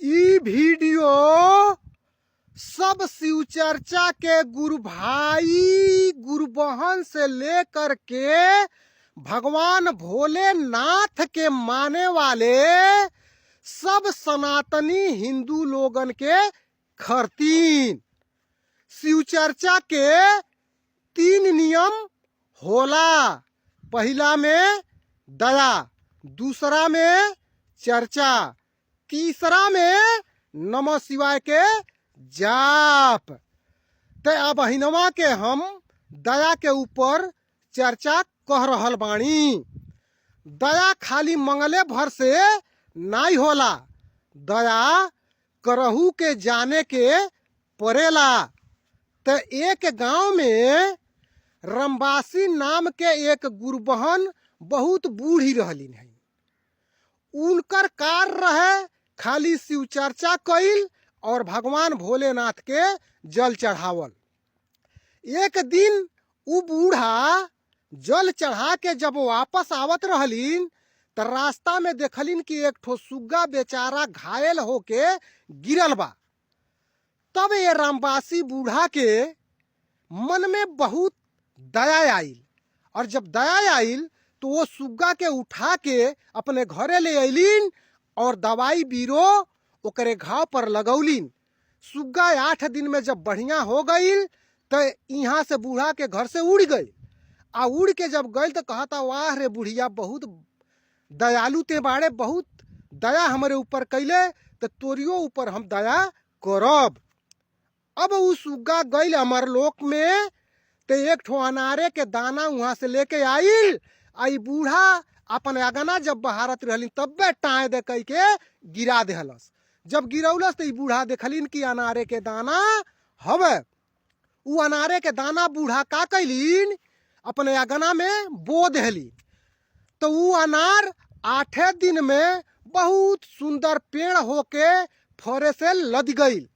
ई वीडियो सब शिव चर्चा के गुरु भाई गुरु बहन से लेकर के भगवान भोलेनाथ के माने वाले सब सनातनी हिंदू लोगन के खरतीन। शिव चर्चा के 3 नियम होला। पहला में दया, दूसरा में चर्चा, तीसरा में नमः शिवाय के जाप। ते अब हिनवा के हम दया के ऊपर चर्चा कह रहल बानी। दया खाली मंगले भर से नहीं होला, दया करहू के जाने के पड़ेला। ते एक गांव में रमबासी नाम के एक गुरु बहन बहुत बूढ़ी रहलिन है। उनकर कार्य रहे खाली शिव चर्चा कइल और भगवान भोलेनाथ के जल चढ़ावल। एक दिन उ बूढ़ा जल चढ़ा के जब वापस आवत रहलिन तो रास्ता में देखलिन कि एक ठो सुग्गा बेचारा घायल होके गिरल बा। तब ये रामबासी बूढ़ा के मन में बहुत दया आइल, और जब दया आइल तो वो सुग्गा के उठा के अपने घरे ले अलिन और दवाई बीरो ओकरे घाव पर लगौलिन। सुग्गा 8 दिन में जब बढ़िया हो गईल तो यहाँ से बूढ़ा के घर से उड़ गई। आ उड़ के जब गई तो कहता, वाह रे बुढ़िया, बहुत दयालु ते बाड़े, बहुत दया हमारे ऊपर कैले, तो तोरियो ऊपर हम दया करब। अब उ सुग्गा गईल अमर लोक में तो एक ठो अनारे के दाना वहां से लेके आइल। आई बूढ़ा अपन अगना जब बहारत रहलिन तब्बे टाए दे कई के गिरा देहलस। जब गिरौलस तो बूढ़ा देखलिन कि अनारे के दाना हवे। उ अनारे के दाना बूढ़ा का कैलिन, अपने अगना में बो देहली। तो उ अनार 8 दिन में बहुत सुंदर पेड़ होके फरे से लद गईल।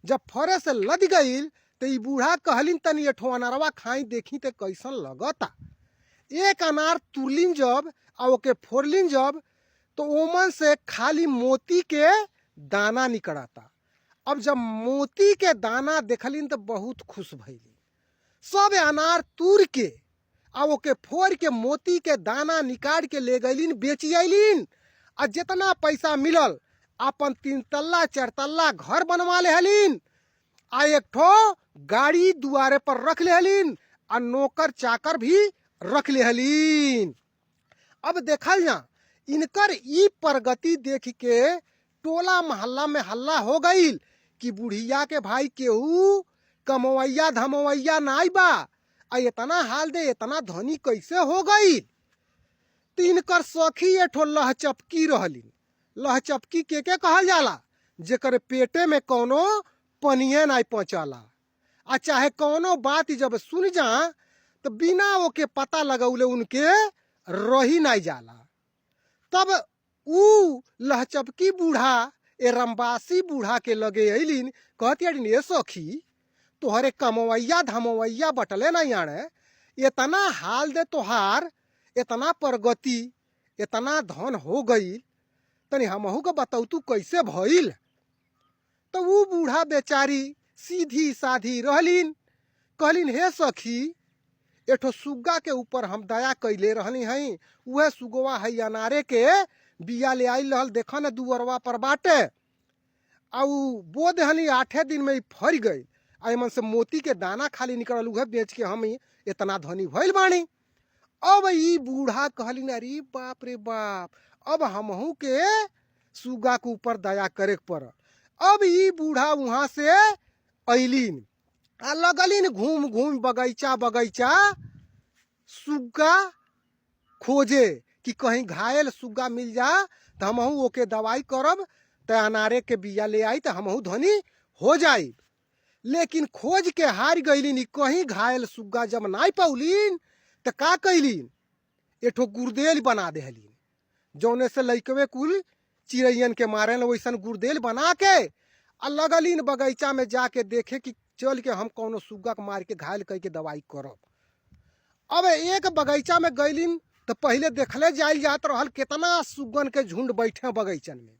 जब फरे से लद गईल तो ई बूढ़ा कहलिन, तनी एठो अनारवा खाई देखी ते कैसन लगता। एक अनार तुरलिन जब आ ओके फोड़लिन जब तो ओमन से खाली मोती के दाना निकलता। अब जब मोती के दाना देखलिन तो बहुत खुश भइलिन। सब अनार तूर के आ ओके फोड़ के मोती के दाना निकाल के ले गईलिन, बेची आइलिन। आ जितना पैसा मिलल अपन 3 तल्ला 4 तल्ला घर बनवा ले हलिन। आ एक ठो गाड़ी दुआरे पर रख ले हलिन, आ नौकर चाकर भी रख ले हलिन। अब देखल जा इनकर ई प्रगति देख के टोला मोहल्ला में हल्ला हो गईल कि बुढ़िया के भाई केहू कमवैया धमवैया नाई बा, आ इतना हाल दे इतना धनी कैसे हो गई। तो इनकर सखी एठो लहचपकी रहलिन। लहचपकी के कहल जाला, जेकर पेटे में कोनो पनिये नहीं पहुंचाला, आ चाहे कोनो बात जब सुन जा तो बिना ओके पता लगौले उनके रही नहीं जाला। तब उ लहचपकी बूढ़ा ए रमबासी बूढ़ा के लगे अलिन, कहती अड़िन, ए सखी तोहरे कमवैया धमवैया बटले नहीं आने, इतना हाल दे तोहार, इतना प्रगति, इतना धन हो गई, तनी हमहू के बताऊ तू कैसे भइल। तो वो बूढ़ा बेचारी सीधी साधी रहलिन। कहलिन, हे सखी एठो सुग्गा के ऊपर हम दया कैले रहनी हई, उहे सुगवा है अनारे के बिया ले आइल रहल, देखा न दुअरवा पर बाटे। आ बो देहनी 8 दिन में फर गई। मन से मोती के दाना खाली निकल, उहे बेच के हम इतना धनी भइल बानी। अब ई बूढ़ा कहलिन, अरे बाप रे बाप, अब हमहू के सुग्गा के ऊपर दया करे पर। अब ई बूढ़ा वहां से अलिन आ लगलिन घूम घूम बगीचा बगीचा सुग्गा खोजे कि कहीं घायल सुग्गा मिल जा तो हमहू ओके दवाई करब, तो अनारे के बिया ले आई तो हमहू धनी हो जाई। लेकिन खोज के हार गईलिन। कहीं घायल सुग्गा जब नहीं पौलिन तो का कैलिन, एठो गुर्देल बना देहलिन। जौने से लइकवे कुल चिड़ैयन के मारे वैसन गुर्देल बना के आ लगलिन बगीचा में जाके देखे कि चल के हम कोनो सुग्गा के मार के घायल करके दवाई करब। अब एक बगीचा में गईलिन तो पहले देखले जाइल जात रहल कितना सुगन के झुंड बैठे बगीचन में।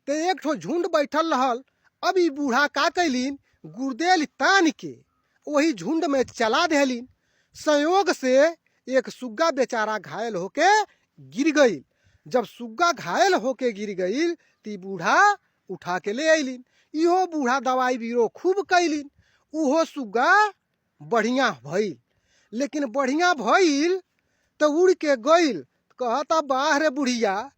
ते एक ठो झुंड बैठल रहल। अब ई बूढ़ा का कैलीन, गुर्देल तान के वही झुंड में चला देलीन। संयोग से एक सुग्गा बेचारा घायल होके गिर गई। जब सुग्गा घायल होके गिर गई ती बूढ़ा उठा के ले अलिन। इहो बूढ़ा दवाई बीरो खूब कैलिन, उहो सुग्गा बढ़िया भइल। लेकिन बढ़िया भइल तो उड़ के गइल। कहता बाह रे बुढ़िया,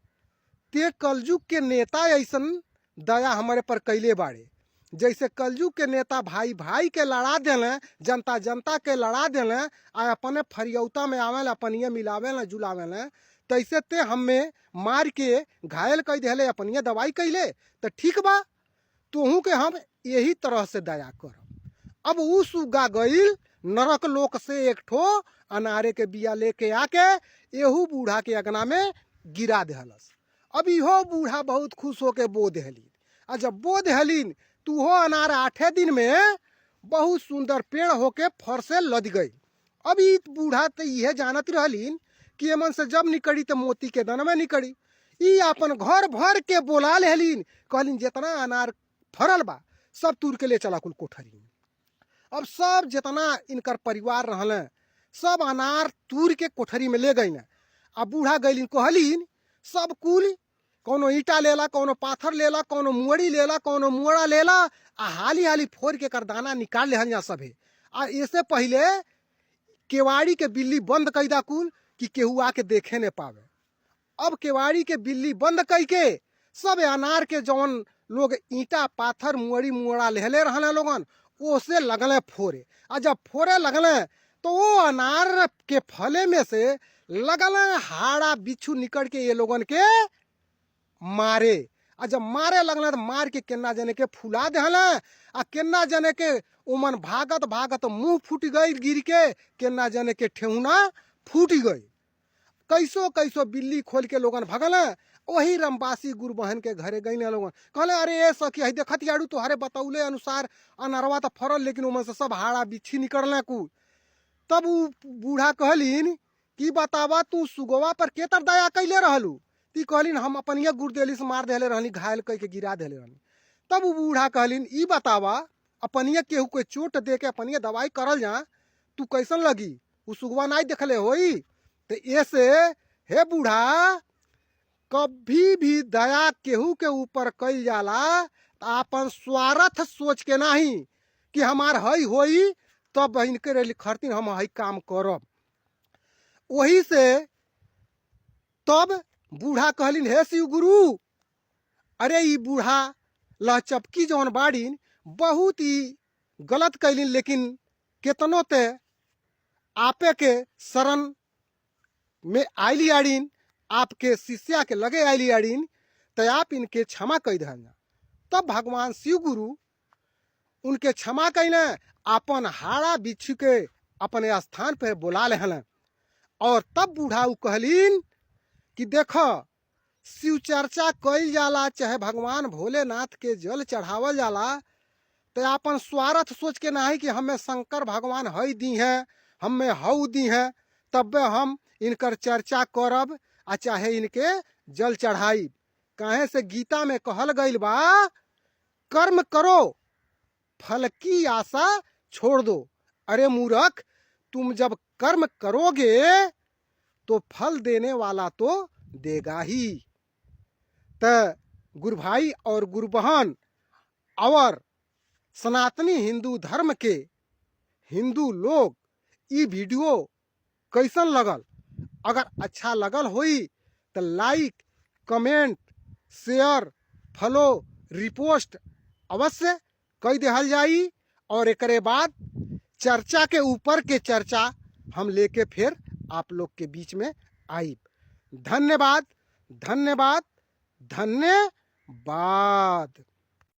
ते कलयुग के नेता ऐसन दया हमारे पर कैले बाड़े। जैसे कलयुग के नेता भाई भाई के लड़ा देले, जनता जनता के लड़ा देले, आ अपने फरियौता में आवेला अपनिए मिलावेला जुलावेला, तैसे ते हमें मार के घायल कर दिले, अपनिए दवाई कैले। तो ठीक बा, तोहू के हम यही तरह से दया करब। अब उ सुग्गा गइल नरक लोक से एक ठो अनारे के बिया लेके आके एहू बूढ़ा के अगना में गिरा देहलस। अब इहो बूढ़ा बहुत खुश होके बो देहलीन। आ जब बो देहलीन तो वो अनार 8 दिन में बहुत सुंदर पेड़ होके फर से लद गई। अब ई बूढ़ा तो यह जानत रहलीन कि एमन से जब निकली तो मोती के दन में निकली। ई अपन घर भर के बोला लेहलीन, कहलीन जितना अनार फरल बा सब तूर के ले चला कुल कोठरी में। अब सब जितना इनकर परिवार रहले सब अनार तूर के कोठरी में ले गई। अब बूढ़ा गईलीन कहलीन सब कुल कौनो ईटा लेला, कौनो पाथर लेला, कौनो मुअड़ी लेला, कौनो मुअड़ा लेला, आ हाली हाली फोड़ के कर दाना निकाल ले हन सभे। आ इससे पहले केवाड़ी के बिल्ली बंद कई दा कुल कि केहू आके देखे न पावे। अब केवाड़ी के बिल्ली बंद कई के सब अनार के जौन लोग ईटा पाथर मुअड़ी मुअड़ा लेहले रहने लोगन ओसे लगले फोड़े। आ जब फोड़े लगले तो वो अनार के फले में से लगले हाड़ा बिच्छू निकल के ये लोगन के मारे। आ जब मारे लगल तो मार के केन्ना जने के फुला देहल। आ केन्ना जने के उमन भागत भागत मुंह फूट गई गिर के, केन्ना जने के ठेहुना फूट गई। कैसो कैसो बिल्ली खोल के लोगन भगल। वही रमबासी गुरु बहन के घरे गई लोगन, कहले अरे ए सखी है देखत याड़ू तुहारे बतौले अनुसार अनरवा तो फरल लेकिन उमन से सब हाड़ा बिच्छी निकलने कुल। तब उ बूढ़ा कहलीन कि बतावा तू सुगवा पर के तर दया कैले रहलू। ती कहलीन हम अपनिए गुर्देली से मार देले रहनी, घायल कह के गिरा देले रहनी। तब उ बूढ़ा कहलीन ई बतावा अपनिए केहू के चोट दे के अपनिए दवाई करल जा तू कैसन लगी, उ सुगवा नहीं देखले होई। तो ऐसे हे बूढ़ा कभी भी दया केहू के ऊपर कइल जाला तो अपन स्वार्थ सोच के नहीं कि हमार हई होई तब इनके खरतीन हम हई काम करब। वही से तब बूढ़ा कहलीन हे शिव गुरु, अरे ई बूढ़ा लहचपकी जौन बाड़ीन बहुत ही गलत कैलीन, लेकिन केतनो ते आपे के शरण में आइली आड़ीन, आपके शिष्या के लगे आइली आड़ीन, तो आप इनके क्षमा कई दहन। तब भगवान शिव गुरु उनके क्षमा कैले, अपन हाड़ा बिच्छू के अपने स्थान पर बुला लेहलन। और तब बूढ़ा उ कहलीन कि देखो शिव चर्चा कइल जाला चाहे भगवान भोलेनाथ के जल चढ़ावल जाला तो अपन स्वार्थ सोच के नहीं कि हमें शंकर भगवान हई दी है, हमें हऊ दी है, तब हम इनकर चर्चा करब आ चाहे इनके जल चढ़ाई। काहे से गीता में कहल गइल बा कर्म करो फल की आशा छोड़ दो। अरे मूर्ख, तुम जब कर्म करोगे तो फल देने वाला तो देगा ही। तो गुरु भाई और गुरु बहन और सनातनी हिंदू धर्म के हिंदू लोग ये वीडियो कैसन लगल, अगर अच्छा लगल होई तो लाइक कमेंट शेयर फॉलो रिपोस्ट अवश्य कई देहल जाई। और एकरे बाद चर्चा के ऊपर के चर्चा हम लेके फिर आप लोग के बीच में आई। धन्यवाद धन्यवाद धन्यवाद।